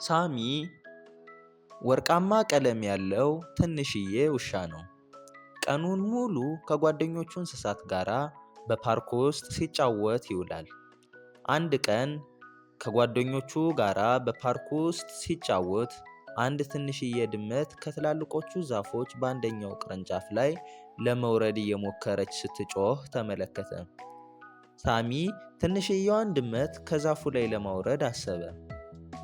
ሳሚ ወርቃማ ቀለም ያለው ትንሽዬ ውሻ ነው። ቀኑን ሙሉ ከጓደኞቹ እንስሳት ጋር በፓርክ ውስጥ ሲጫወት ይውላል። አንድ ቀን ከጓደኞቹ ጋር በፓርክ ውስጥ ሲጫወት አንድ ትንሽዬ ድመት ከትላልቆቹ ዛፎች በአንደኛው ቅርንጫፍ ላይ ለመውረድ እየሞከረች ስትጮህ ተመለከተ። ሳሚ ትንሽዬዋን ድመት ከዛፉ ላይ ለማውረድ አሰበ።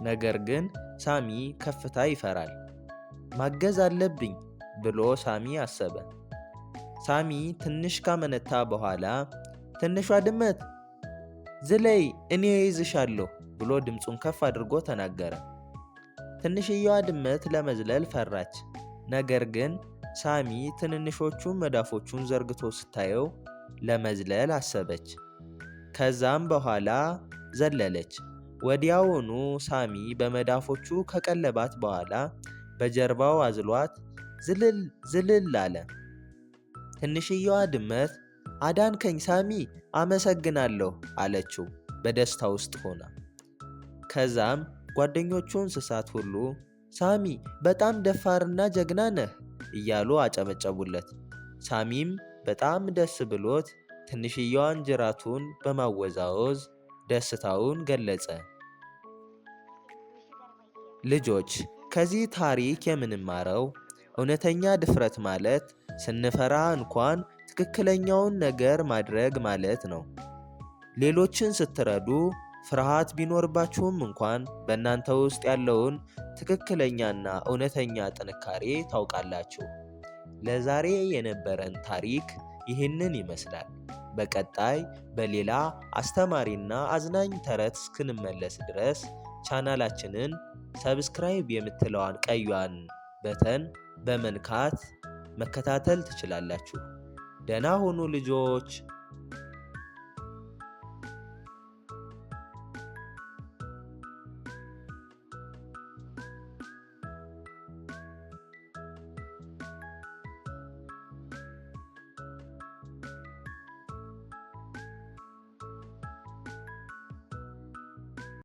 ነገር ግን ሳሚ ከፍታ ይፈራል። ማገዝ አለብኝ ብሎ ሳሚ አሰበ። ሳሚ ትንሽ ካመነታ በኋላ ትንሿ ድመት ዝለይ፣ እኔ እይዝሻለሁ ብሎ ድምፁን ከፍ አድርጎ ተናገረ። ትንሽየዋ ድመት ለመዝለል ፈራች። ነገር ግን ሳሚ ትንንሾቹን መዳፎቹን ዘርግቶ ስታየው ለመዝለል አሰበች። ከዛም በኋላ ዘለለች። ወዲያውኑ ሳሚ በመዳፎቹ ከቀለባት በኋላ በጀርባው አዝሏት ዝልል ዝልል አለ። ትንሽየዋ ድመት አዳንከኝ ሳሚ፣ አመሰግናለሁ አለችው በደስታ ውስጥ ሆና። ከዛም ጓደኞቹ እንስሳት ሁሉ ሳሚ በጣም ደፋርና ጀግና ነህ እያሉ አጨበጨቡለት። ሳሚም በጣም ደስ ብሎት ትንሽየዋን ጅራቱን በማወዛወዝ ደስታውን ገለጸ። ልጆች ከዚህ ታሪክ የምንማረው እውነተኛ ድፍረት ማለት ስንፈራ እንኳን ትክክለኛውን ነገር ማድረግ ማለት ነው። ሌሎችን ስትረዱ ፍርሃት ቢኖርባችሁም እንኳን በእናንተ ውስጥ ያለውን ትክክለኛና እውነተኛ ጥንካሬ ታውቃላችሁ። ለዛሬ የነበረን ታሪክ ይህንን ይመስላል። በቀጣይ በሌላ አስተማሪና አዝናኝ ተረት እስክንመለስ ድረስ ቻናላችንን ሰብስክራይብ የምትለዋን ቀዩን በተን በመንካት መከታተል ትችላላችሁ። ደህና ሁኑ ልጆች።